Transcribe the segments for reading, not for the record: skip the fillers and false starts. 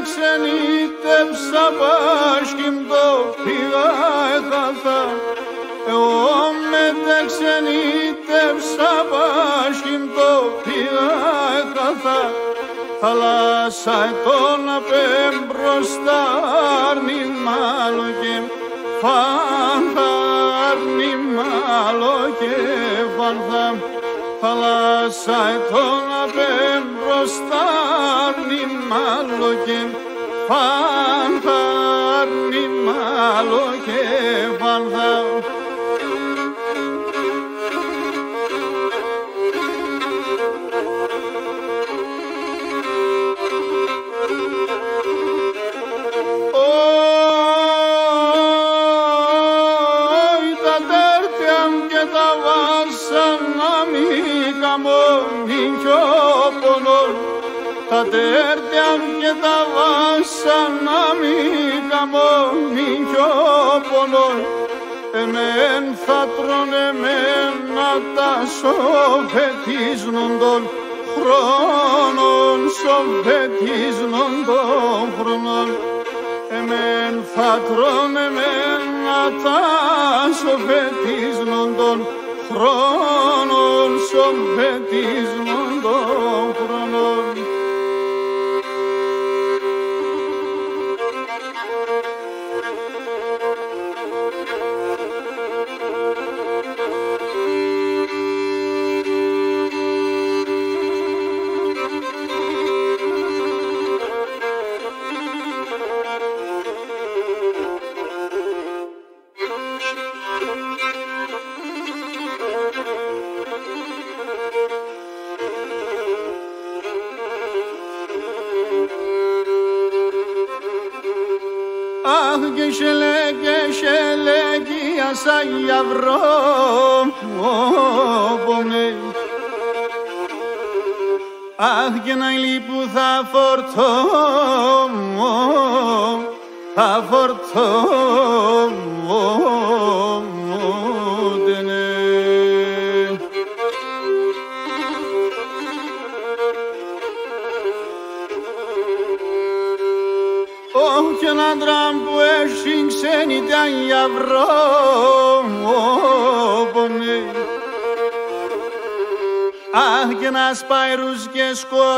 ξενύχτευσα πάσχην το πήγα έχαθα. Εγώ ξενύχτευσα πάσχην το πήγα έχαθα. Θάλασσα τον απέμ μπροστά άρνη μάλλον και φάνθα, άρνη μάλλον και φάνθα. Θάλασσα τον απέμ μπροστά άρνη μάλλον και φάνθα, άρνη μάλλον και φάνθα. Τα τέρτια και τα βάσανα μη καμώνει κι ο πονών. Εμέν θα τρώνε εμένα τα σοφετίζνων των χρόνων, σοφετίζνων των χρόνων. Εμέν θα τρώνε εμένα τα σοφετίζνων των χρόνων, σοφετίζνων των χρόνων. Αχ και σελέγια σαν γιαυρό πονέ. Αχ και να λείπου θα φορτώνε. Όχι κι έναν τραμ που έχει ξένη τα γιαυρό πονέ. Αχ και να σπάιρους και σκοτώνε.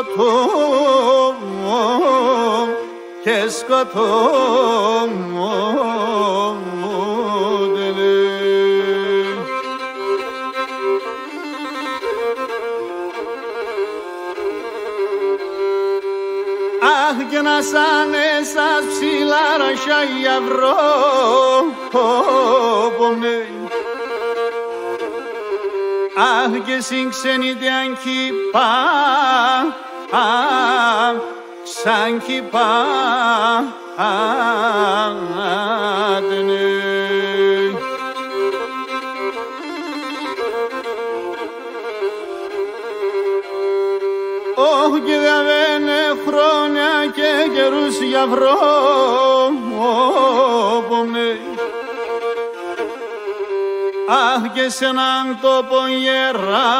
Αχ και να σαν εσάς ψηλάρα γιαυρό πονέ. Αχ και συγξενητιαν κυπά, σαν κυπάτενε. Όχι και διαβαίνε χρόνια και καιρούς γιαυρό πονέ. Αχ και σ' έναν τόπο γερά,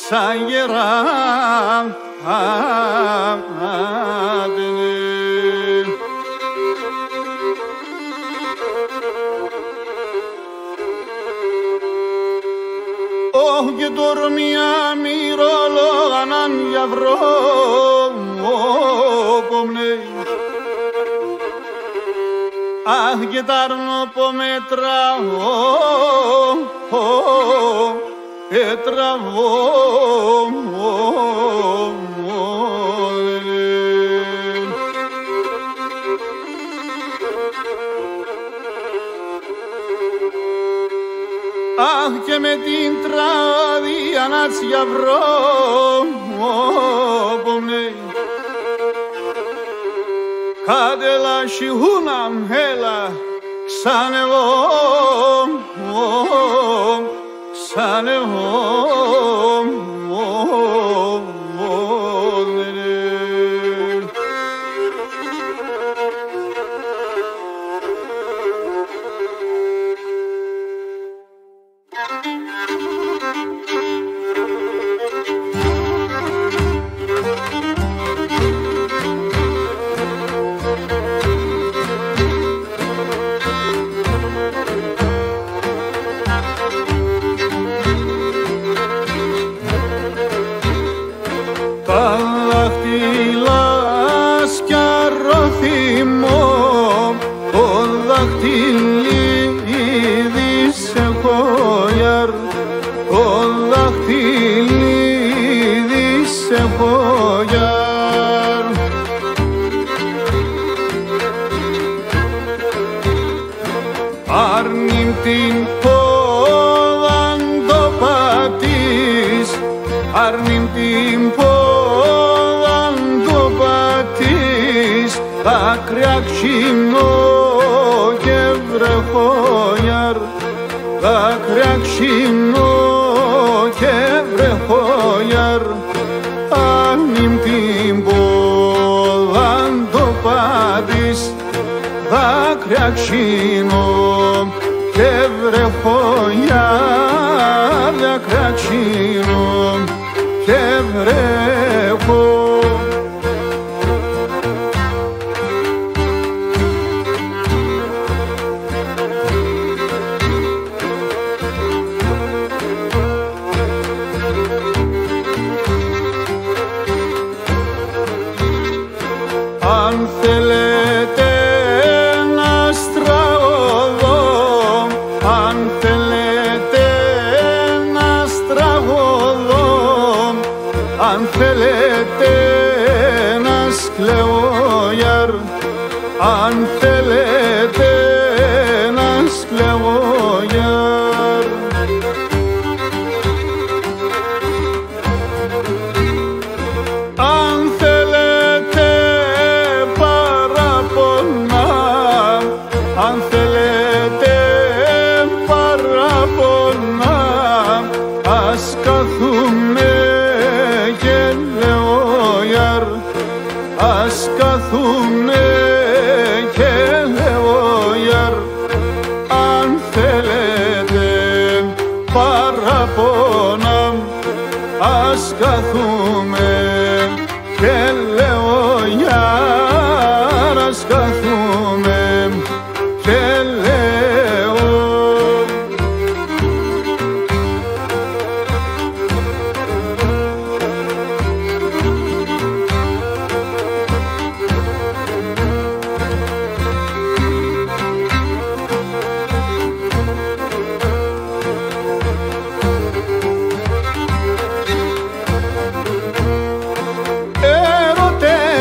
σαν γεράτενε. Όχι και τορμιά μυρολόγαναν γιαυρό πονέ. Αχ και τ' αρνοπομέτρα τραβώ. Αχ και με την τραγωδία να τσιαβρώ πονέ. Κάτελα σιχούνα έλα ξανεβώ, ξανεβώ. τα δάχτυλα σκιαρωθυμώ, το δαχτυλίδι σε χωιάρ, το δαχτυλίδι σε χωιάρ. Άρνην την πόδαν το πατείς, άρνην την πόδαν το πατείς, δάκρυα ξινό και βρεχόιαρ, δάκρυα ξινό και βρεχόιαρ. Άρνην την πόδαν το πατείς, δάκρυα ξινό και βρεχόιαρ, δάκρυα ξινό και βρεχό. Αν θέλετε να στραγωδώ, αν θέλετε να στραγωδώ, αν θέλετε να σκλεγόιαρ, αν θέλετε να σκλεγόιαρ. Αν θέλετε παραπονά, αν θέλετε παραπονά, ας καθούμε και λεόιαρ, ας καθούμε και λεόιαρ. Αν θέλετε παραπονά, ας καθούμε και λεόιαρ, ας καθούμε και λέω.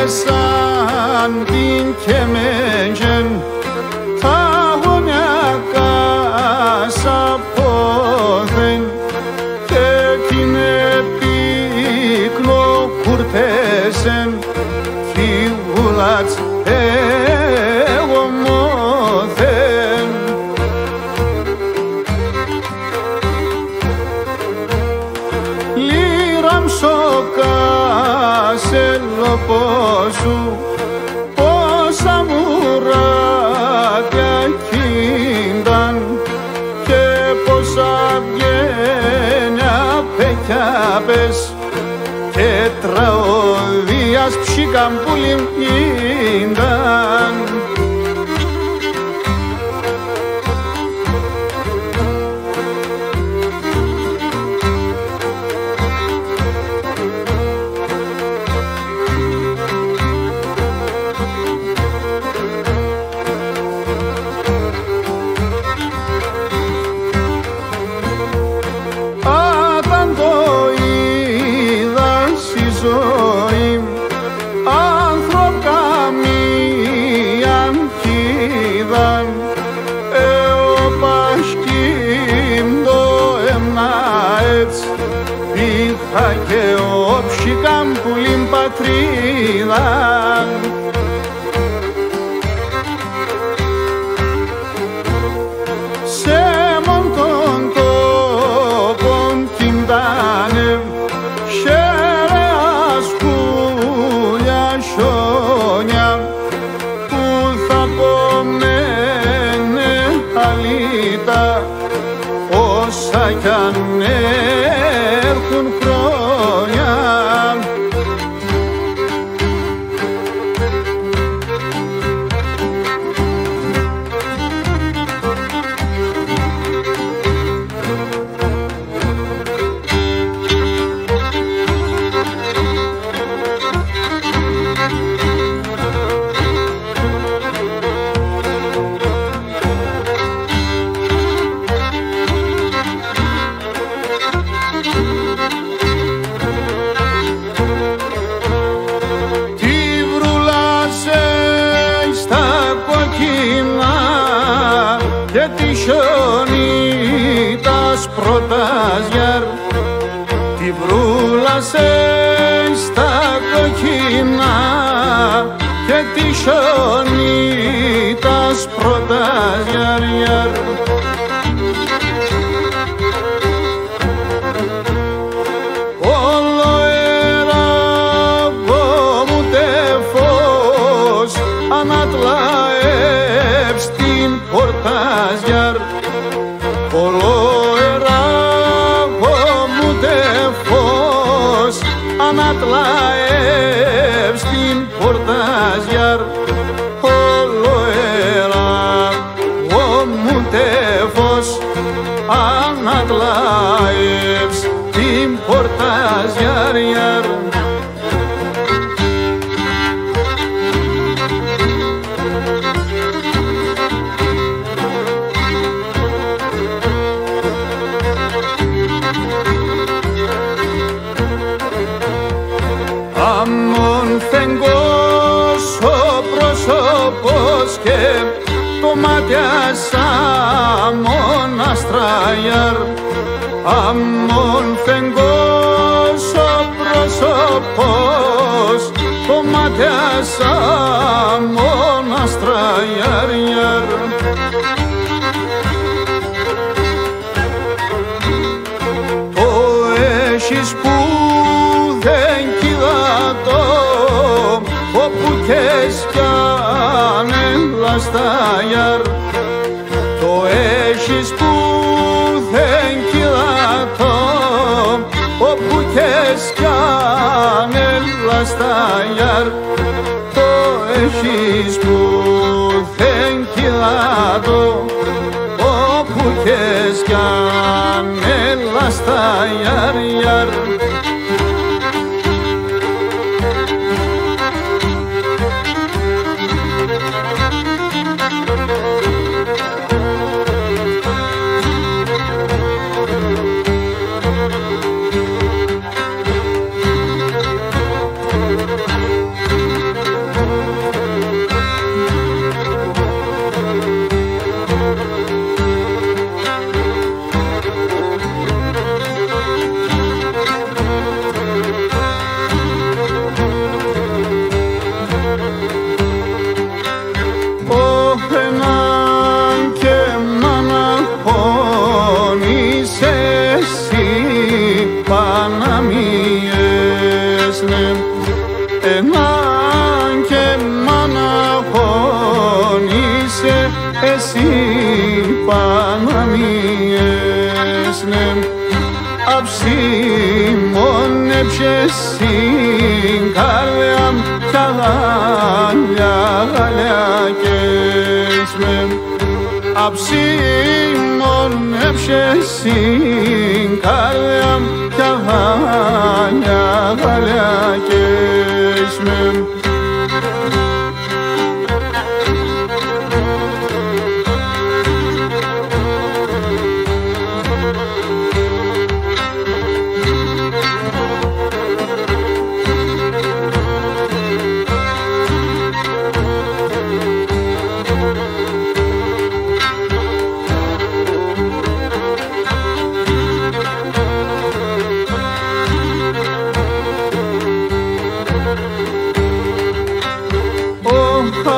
Σαν την και μέντζεν τα γωνιακά σαπόθεν και την επίκνο κουρτέσεν κι γουλάτς εγώ μόθεν. Λίραμ σοκάσε λοπόσου, πόσα μουράκια κίνταν και πόσα βγαίνια πεκιάπες και τραωδίας ψήκαν που λυμπίνταν. Είχα και όψικαν πουλήν πατρίδαν. Σε μον τον τόπον κιντάνε χέρεας πουλιά σιόνια που θα πομένε αλήτα όσα κι αν έρχουν χρόνια. τη βρούλασε στα κοκκινά και τη χιονίτας πρώτας γιαρ-γιαρ. Ανατλαεύς την πόρτας γιαρ, ολοεράγω μου τε φως. Ανατλαεύς την πόρτας γιαρ, ολοεράγω μου τε φως. Ανατλαεύς την πόρτας γιαρ, γιαρ. Αμον φεγγός ο πρόσωπος και το μάτια σαν μοναστραγιάρ. Αμον φεγγός ο πρόσωπος, το μάτια σαν μοναστραγιάρ. Το έχεις που δεν κυλάτο, όπου και σκιάνεν στα γιαρ. Το έχεις που δεν κυλάτο, όπου και σκιάνεν στα γιαρ. Το έχεις που δεν κυλάτο, όπου και σκιάνεν στα γιαρ, γιαρ. Έναν και μαναχών είσαι εσύ Παναμιέσνε. Αψιμόνεψες στην καρδιά κι αγάλια γαλιακές με. Αψιμόνεψες στην καρδιά κι αγάλια γαλιακές με.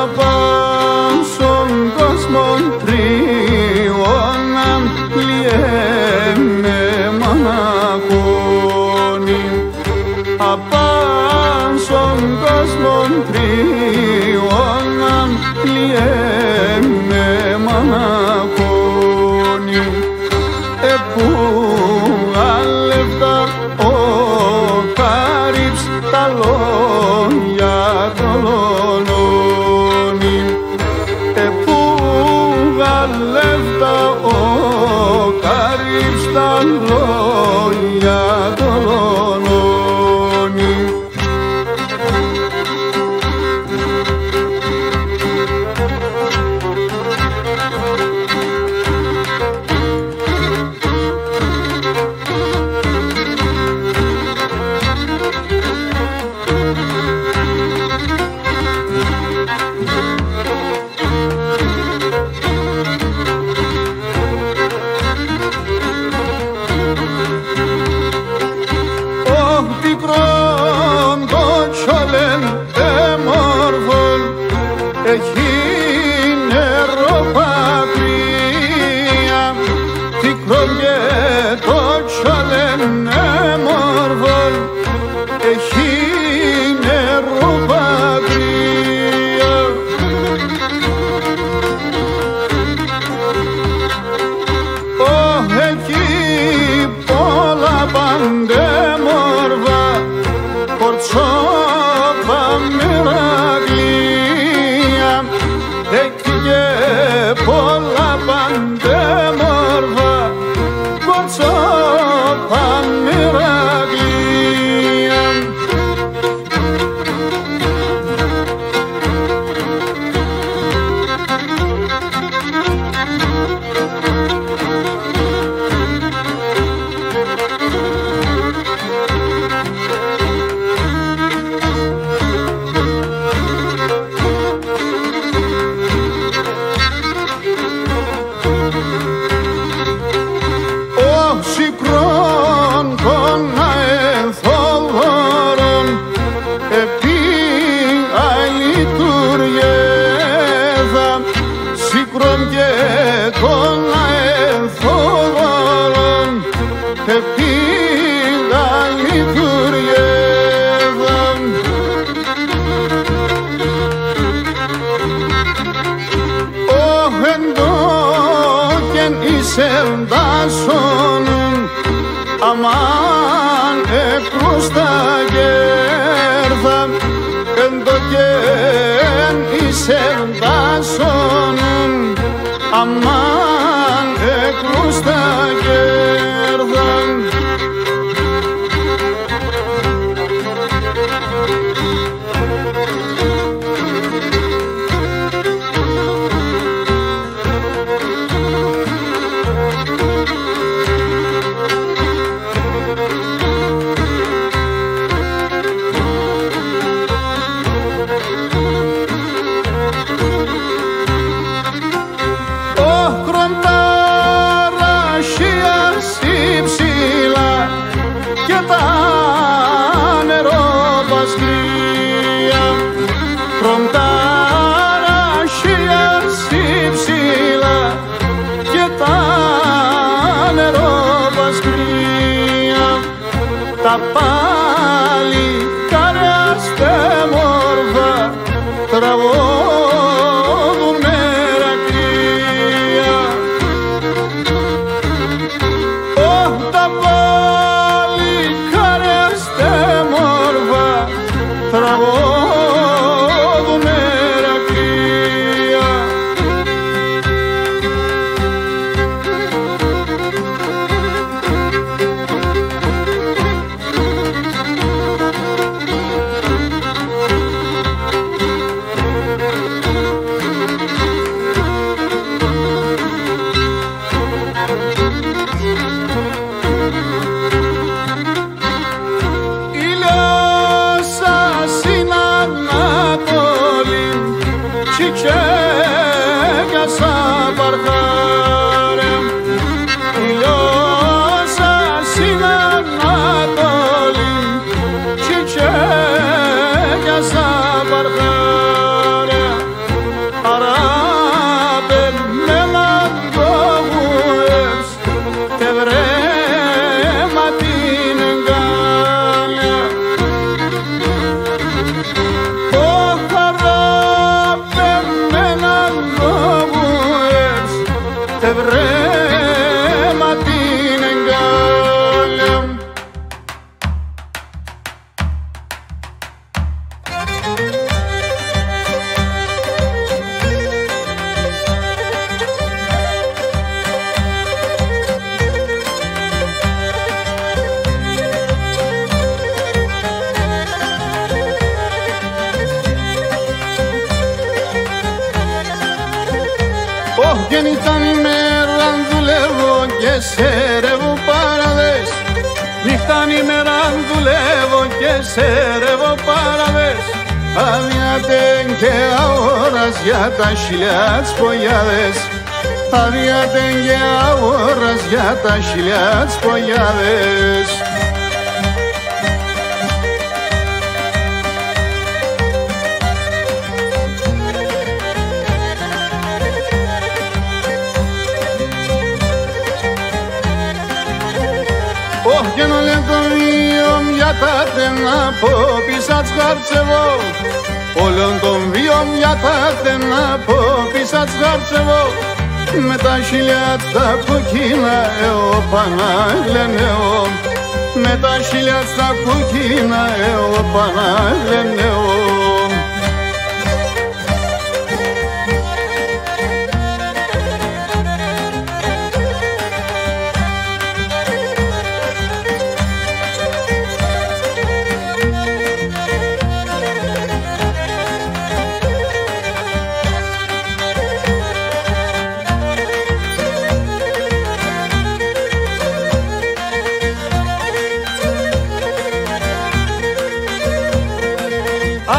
Απάνσον κόσμον τριώναν λιέμε μοναχώνη. Απάνσον κόσμον τριώναν λιέμε μοναχώνη. Επού αλεύτα ο κάρυψ τα λόγια κολονώνει. Επού αλεύτα ο κάρυψ τα λόγια κολονώνει. σερντάσον αμάν εκρούστα γέρδα εν το κεν η σερντάσον αμάν εκρούστα γέρδα. Τα παλικάρια στα μόρφα τραγωδούν μερακρία. Τα παλικάρια στα μόρφα τραγωδούν μερακρία. Και νύχταν ημέραν δουλεύω και σέρευω παραδές. Νύχταν ημέραν δουλεύω και σέρευω παραδές. Αδιάτεν και αόρας για τα χιλιά τις πογιάδες. Αδιάτεν και αόρας για τα χιλιά τις πογιάδες. Και να λέει το βίον για τα τένα από πίσα τς χαρτσεβώ. Όλον τον βίον για τα τένα από πίσα τς χαρτσεβώ. Με τα χιλιά τα κοκκίνα εγώ παναγλενεώ. Με τα χιλιά τα κοκκίνα εγώ παναγλενεώ.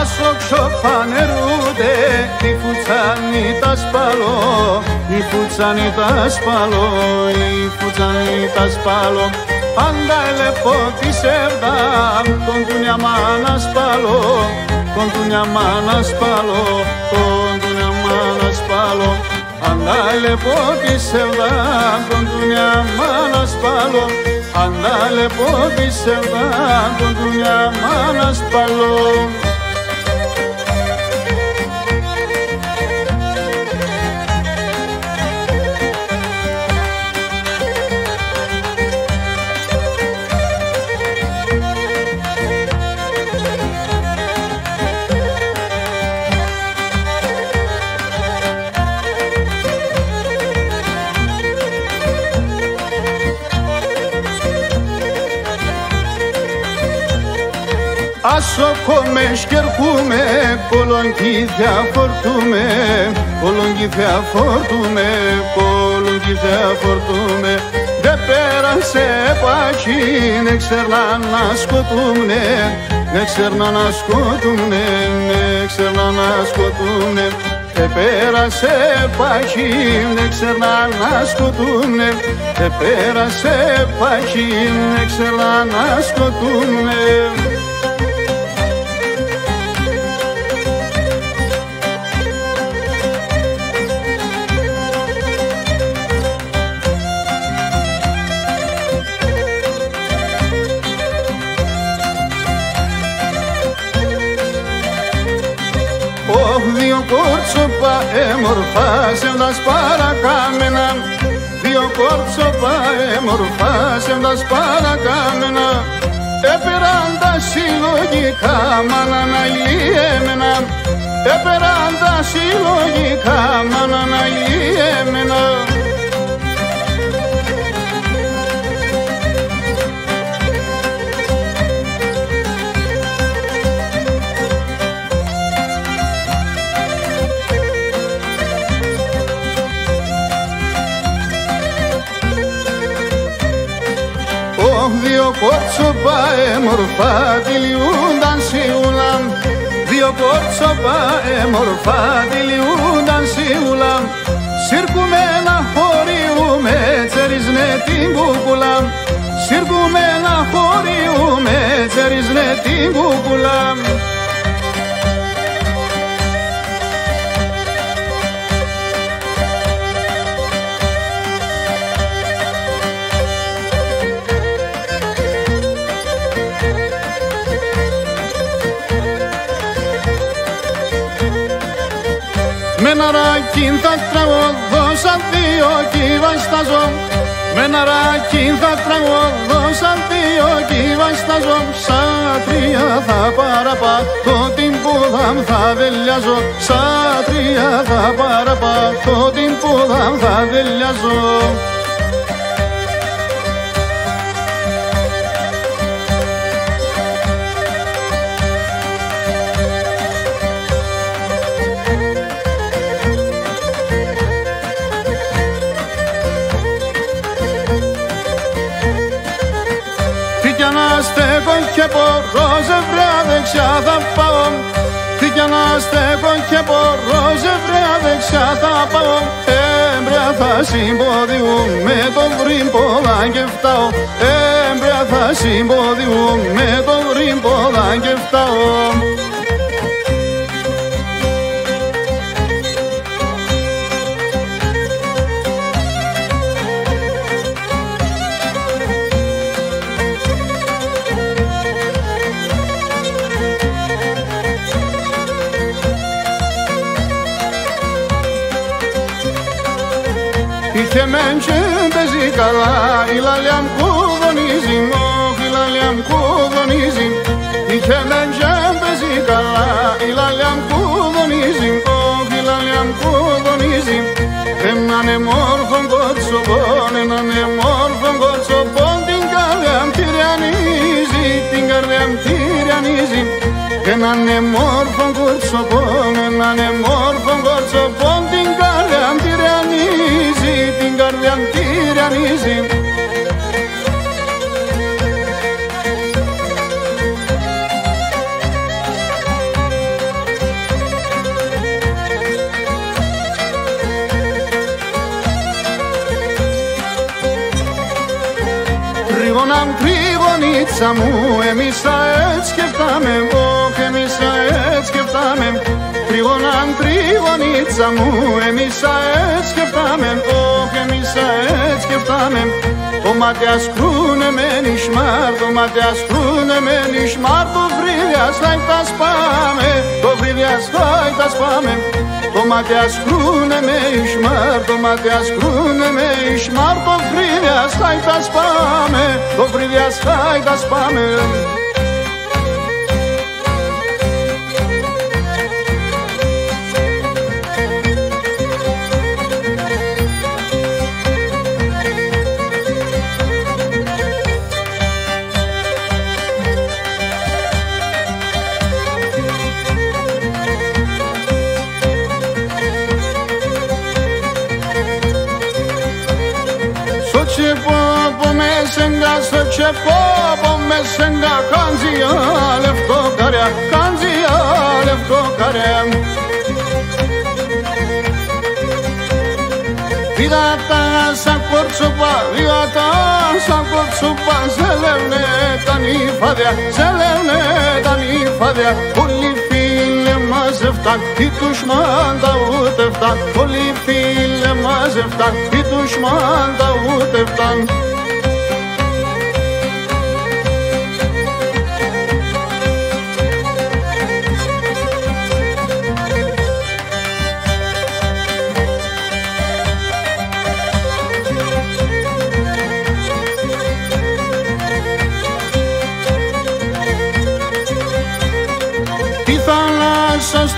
Ασόξο φανερούνται, η φουτσάνη τα σπαλώ, η φουτσάνη τα σπαλώ, η φουτσάνη τα σπαλώ. Πάντα ελεπώ τη σέρδα, τον τουνιά μάνα σπαλώ, τον τουνιά μάνα σπαλώ, τον τουνιά μάνα σπαλώ. Πάντα ελεπώ τη σέρδα, τον τουνιά μάνα σπαλώ, πάντα ελεπώ τη σέρδα, τον τουνιά μάνα σπαλώ. ασοκόμε σκερκούμε, κολονκίδια φορτούμε, κολονκίδια φορτούμε, κολονκίδια φορτούμε. Δε πέρασε πάχη, δεν ξέρνα να σκοτούμνε, δεν ξέρνα να σκοτούμνε, δεν ξέρνα να σκοτούμνε. Δε πέρασε πάχη, δεν ξέρνα να σκοτούμνε, δε πέρασε πάχη, δεν ξέρνα να σκοτούμνε. Δύο κόρτσοπα έμορφα σέμτας παρακάμενα, δύο κόρτσοπα έμορφα σέμτας παρακάμενα. Έπαιραν τα συλλογικά μάνα να ηλιέμενα, έπαιραν τα συλλογικά μάνα να ηλιέμενα. Δύο κόρτσοπα έμορφα τυλιούνταν σιούλα, δύο κόρτσοπα έμορφα τυλιούνταν σιούλα. Σύρκουμενα χωριούμε, τσερίζνε την κούκουλα, σύρκουμενα χωριούμε, τσερίζνε την κούκουλα. Με ένα ράκι θα τραγωδώ σαν δύο κύβασταζω, με ένα ράκι θα τραγωδώ σαν δύο κύβασταζω. Σαν τρία θα παραπατώ την πούδα μου θα βελιάζω, σαν τρία θα παραπατώ την πούδα μου θα βελιάζω. Στέκω και μπορώ ζευρέα δεξιά θα πάω, τι κι να στέκω και μπορώ ζευρέα δεξιά θα πάω. Έμπρια θα συμπόδιουμε το βρύμπολα και φτάω, έμπρια θα συμπόδιουμε το βρύμπολα και φτάω. Είχε μεν και παίζει καλά, η λαλιά μου κουδονίζει, όχι η λαλιά μου κουδονίζει. Είχε μεν και παίζει καλά, η λαλιά μου κουδονίζει, όχι η λαλιά μου κουδονίζει. Έναν εμόρφον κοτσοπόν, έναν εμόρφον κοτσοπόν, την καρδιά μου τυριανίζει, την καρδιά μου τυριανίζει. Έναν εμόρφον κοτσοπόν, έναν εμόρφον κοτσοπόν, την καρδιά μου τυριανίζει, την καρδιά μου τυριανίζει. Τρίγωναν τρίγωνίτσα μου, εμείς θα έτσι σκεφτάμε, όχι εμείς θα έτσι σκεφτάμε. Τρίγωναν τρίγωνίτσα μου, εμείς θα έτσι σκεφτάμε, όχι εμείς θα έτσι σκεφτάμε. Το μάτια σκρούνε με νησμάρ, το μάτια σκρούνε με νησμάρ, το βρύδιας θα τα σπάμε, το βρύδιας θα τα σπάμε. Το μάτια σκρούνε με νησμάρ, το μάτια σκρούνε με νησμάρ, το βρύδιας θα τα σπάμε, το βρύδιας θα τα σπάμε. σε τσεπόπο με σεγγα κάντζια λευκοκαριά, κάντζια λευκοκαριά. Είδα τα σαν κορτσοπά, είδα τα σαν κορτσοπά, ζελεύνε τα νυφάδια, ζελεύνε τα νυφάδια. Όλοι φίλε μαζευτάν, οι τους μάντα ούτε φτάν, όλοι φίλε μαζευτάν, οι τους μάντα ούτε φτάν.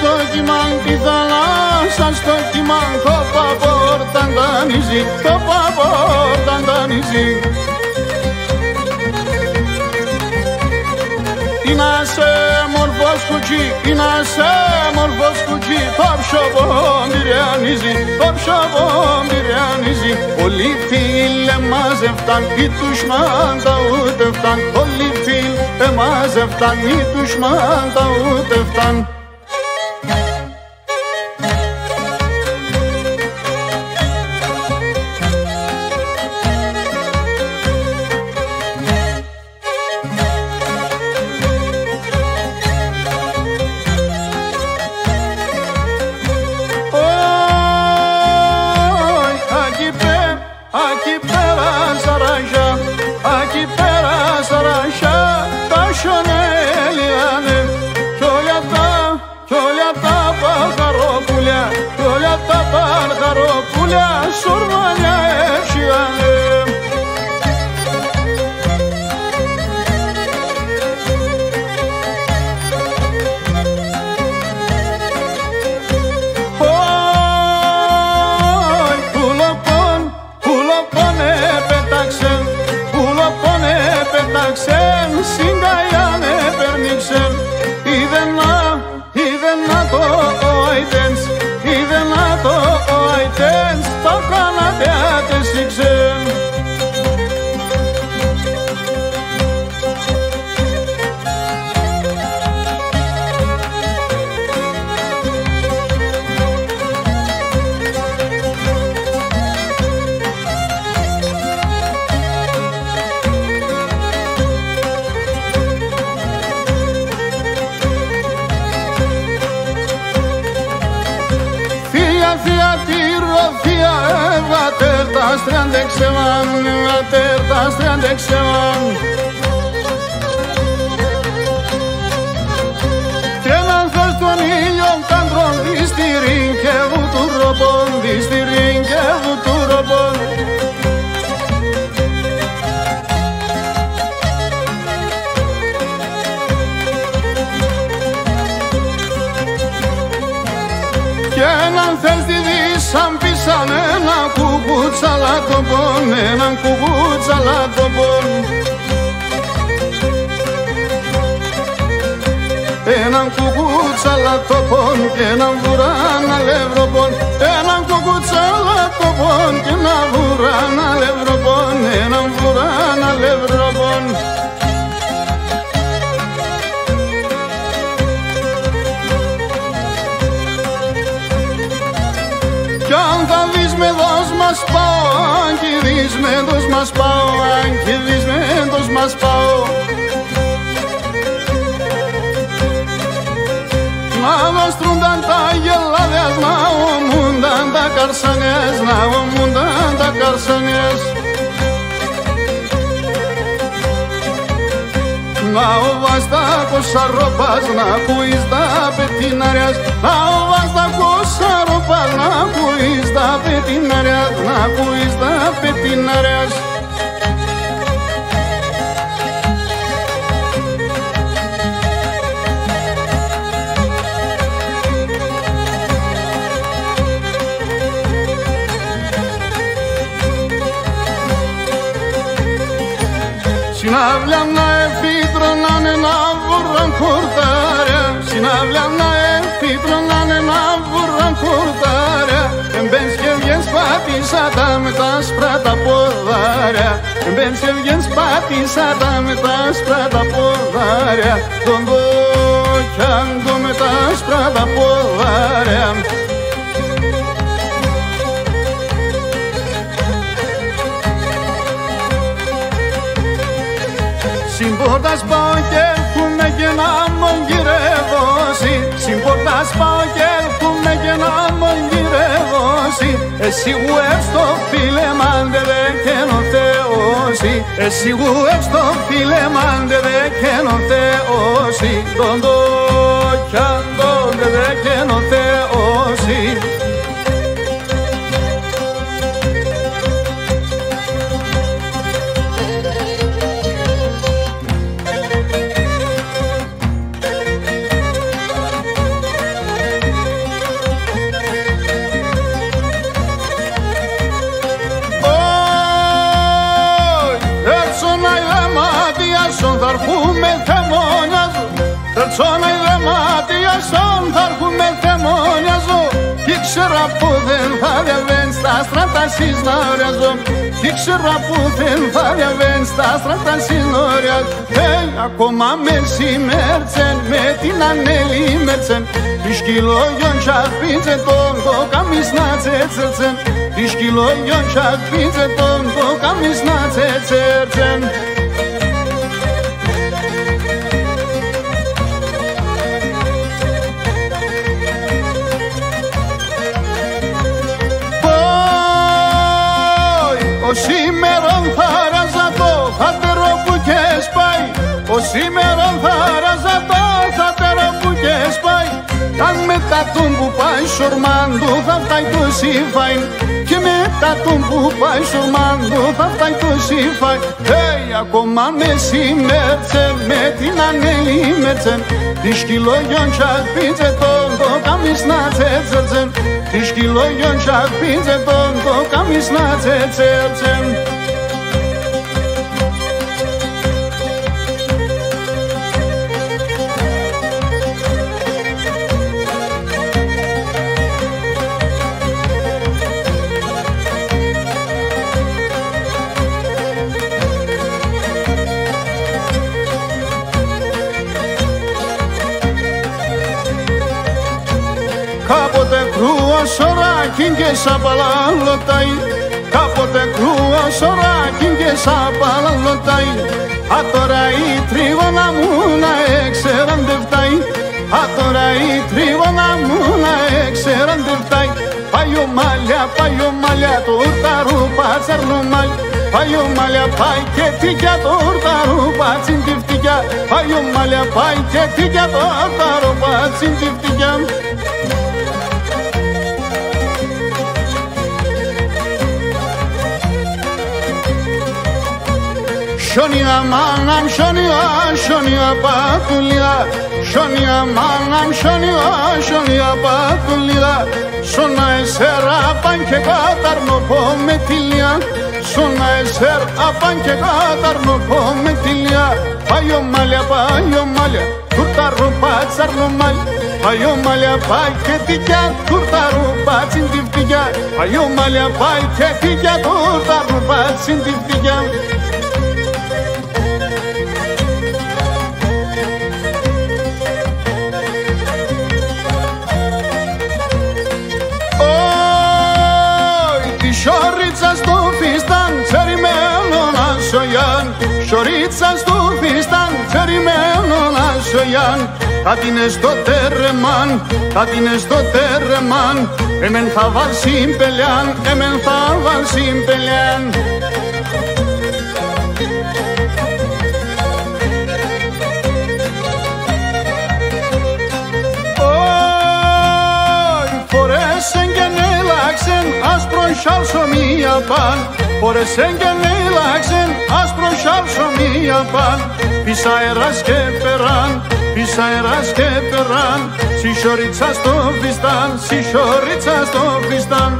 Στο κιμάν, τη θάλασσα στο κιμάν, το παπόρταν δανείζει, το παπόρταν δανείζει. Είναι σε μορφός κουτσί, είναι σε μορφός κουτσί, το ψωβόν πυριανίζει, το ψωβόν πυριανίζει. Όλοι φίλε μαζευτάν, οι τους μάντα ούτε φτάν, όλοι φίλε μαζευτάν, οι τους μάντα ούτε φτάν. Έναν κουκουτσαλατοπον, έναν κουκουτσαλατοπον και έναν βουράνα λευροπον, έναν κουκουτσαλατοπον και έναν βουράνα λευροπον, έναν βουράνα λευροπον. Κι αν θα δεις με δώσ' μας πάω, αν κι δεις με δώσ' μας πάω, αν κι δεις με δώσ' μας πάω. Να βαστρούνταν τα γελάδες, να ομούνταν τα καρσανιές, να ομούνταν τα καρσανιές. Να ο βαστάκος αρρωπάς, να ακούεις τα πετιναριάς, να ο βαστάκος αρρωπάς, να ακούεις τα πετιναριάς, να ακούεις τα πετιναριάς. Συναυλιά να εφήτρωνανε να βουρραν χορτάρια, συναυλιά να εφήτρωνανε να βουρραν χορτάρια. Εμπες και βγες πάτης πάτησα τα με τα άσπρα τα ποδάρια. Μπαίνεις και βγαίνεις, πάτησα τα με τα άσπρα τα ποδάρια. Τον δω κι αν το με τα άσπρα τα ποδάρια. Συμπόρτας πάω και έρχομαι και να μογγυρεύωσι. Συμπόρτας πάω και έρχομαι και να μογγυρεύωσι. Εσύ γουεύς το φίλε μάντε δε καίνο θεώσι. Εσύ γουεύς το φίλε μάντε δε καίνο θεώσι. Τον το κι αν τον δε καίνο θεώσι. Περτσόνα η δεμάτιασον θα έρχομαι θεμόνιαζω. Κι ήξερα που δεν θα διαβαίνεις στα στρατά συσνόριαζω. Κι ήξερα που δεν θα διαβαίνεις στα στρατά συσνόριαζω. Ακόμα μεσημέρτσεν με την Ανέλη Μέρτσεν. Τη σκυλόγιον τσαπίτσε τον το καμίς να τσέτσερτσεν. Τη σκυλόγιον τσαπίτσε τον το καμίς να τσέτσερτσεν. Ο σήμερον θα ράζα το θάτερο που και σπάει. Ο σήμερον θα ράζα το θάτερο που και σπάει. Αν μετά τον που πάει σορμάντου θα φτάει το σύφαιν. Και μετά τον που πάει σορμάντου θα φτάει το σύφαιν. Ακόμα μεσημέρτσεν με την Ανέλη Μέρτσεν. Τη σκυλόγιον τσαπίτσε τον το καμίς να τσέτσερτσεν. Τη σκυλόγιον τσαπίτσε τον το καμίς να τσέτσερτσεν. Κάποτε κρούω σωράκιν και σαπαλαλωτάει. Κάποτε κρούω σωράκιν και σαπαλαλωτάει. Α τώρα η τρίγωνα μου να έξεραν δε φτάει. Α τώρα η τρίγωνα μου να έξεραν δε φτάει. Πάει ο μάλια το ουρταρού πατσαρνομάλι. Πάει ο μάλια πάει και τίκια το ουρταρού πατσιν τη φτικιά. Πάει ο μάλια πάει και τίκια το ουρταρού πατσιν τη φτικιά. Σιόνια μάναμ, σιόνια πατουλιά. Σιόνια μάναμ, σιόνια πατουλιά. Σώνα εσέρ απάν και καταρνώ πω με τηλιά. Σώνα εσέρ απάν και καταρνώ πω με τηλιά. Πάει ο μάλια, τουρταρού πατσαρνώ μάλι. Πάει ο μάλια, πάει και τικιά, τουρταρού πατσιν τη φτικιά. Πάει ο μάλια, πάει και τικιά, τουρταρού πατσιν τη φτικιά. Σιωρίτσα στο φίσταν, τσεριμένο να σογιάν. Σιωρίτσα στο φίσταν, τσεριμένο να σογιάν. Θα την στο τέρεμαν, θα την στο τέρεμαν. Εμέν θα βάλσιν πελιάν, εμέν θα βάλσιν πελιάν. Φορέσεν και νέλαξεν άσπρον σαλσομία παν. Φορέσεν και νέλαξεν άσπρον σαλσομία παν. Πεις αέρας και περάν, πεις αέρας και περάν. Σιωρίτσα στο φιστάν, σιωρίτσα στο φιστάν.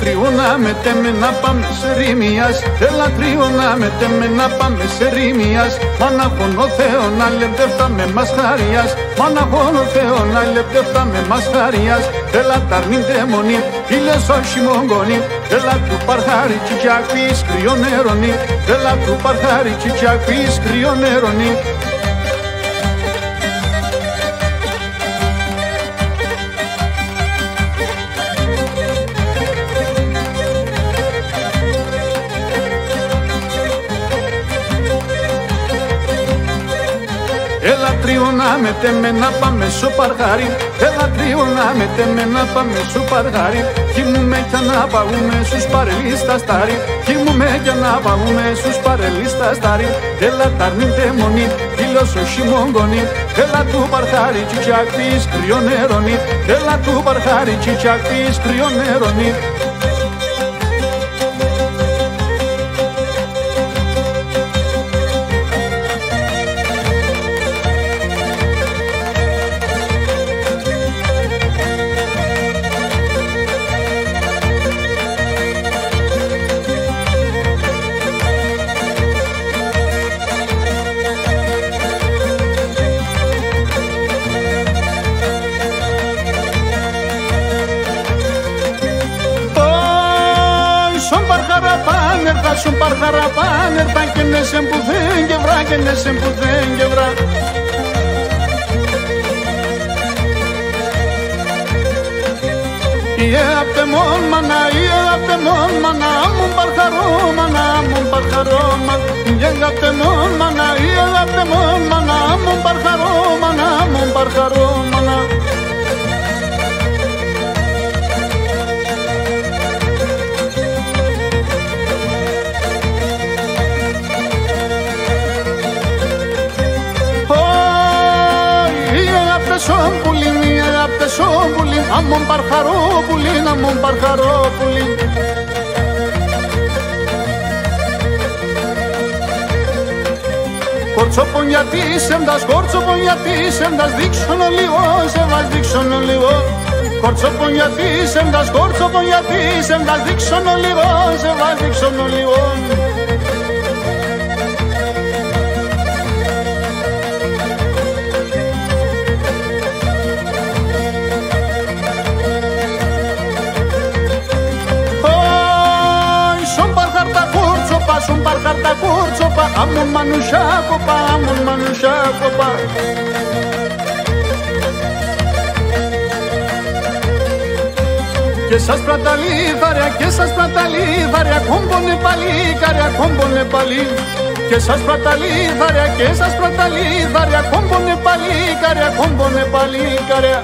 τριώνα με τέμε να πάμε σε Ρήμιας. Έλα τριώνα με τέμε να πάμε σε Ρήμιας. Μάνα χώνω Θεό να λεπτεύτα με μας χαρίας. Μάνα χώνω Θεό να λεπτεύτα με μας χαρίας. Έλα ταρνήν δαίμονι, ήλιος όχι μογγονι. Έλα του παρχάρι τσιτσιακής κρυό νερονι. Έλα του παρχάρι τσιτσιακής κρυό νερονι. Έλα τριώνα με τέμε να πάμε στο παρχάρι. Έλα τριώνα με τέμε να πάμε στο παρχάρι. Κοιμούμε κι να παγούμε στους παρελείς τα στάρι. Κοιμούμε κι να παγούμε στους παρελείς τα στάρι. Έλα ταρνήν δαίμονι, ήλιος όχι μογγονι. Έλα του παρχάρι τσιτσιακής κρυό νερονι. Έλα του παρχάρι τσιτσιακής κρυό νερονι. Son parjarapan, ertan que ne se empuden quebra, que ne se empuden quebra. Y apte mon mana, mon parjaro mana, mon parjaro man. Y apte mon mana, mon parjaro mana, mon parjaro mana. Son puli, mi agapte son puli, amon parjarόπουλη, amon parjarόπουλη. Κορτσόπον γιατί σέντας, κορτσόπον γιατί σέντας, δείξον ο λίγο, σε βάζ δείξον ο λίγο. Κορτσόπον γιατί σέντας, κορτσόπον γιατί σέντας, δείξον ο λίγο, σε βάζ δείξον ο λίγο. Son parjarta kurtsopa, amon manushakopa, amon manushakopa. Και σας πραταλίδαρια, και σας πραταλίδαρια, κόμπονε παλίκαρια, κόμπονε παλί. Και σας πραταλίδαρια, και σας πραταλίδαρια, κόμπονε παλίκαρια, κόμπονε παλίκαρια.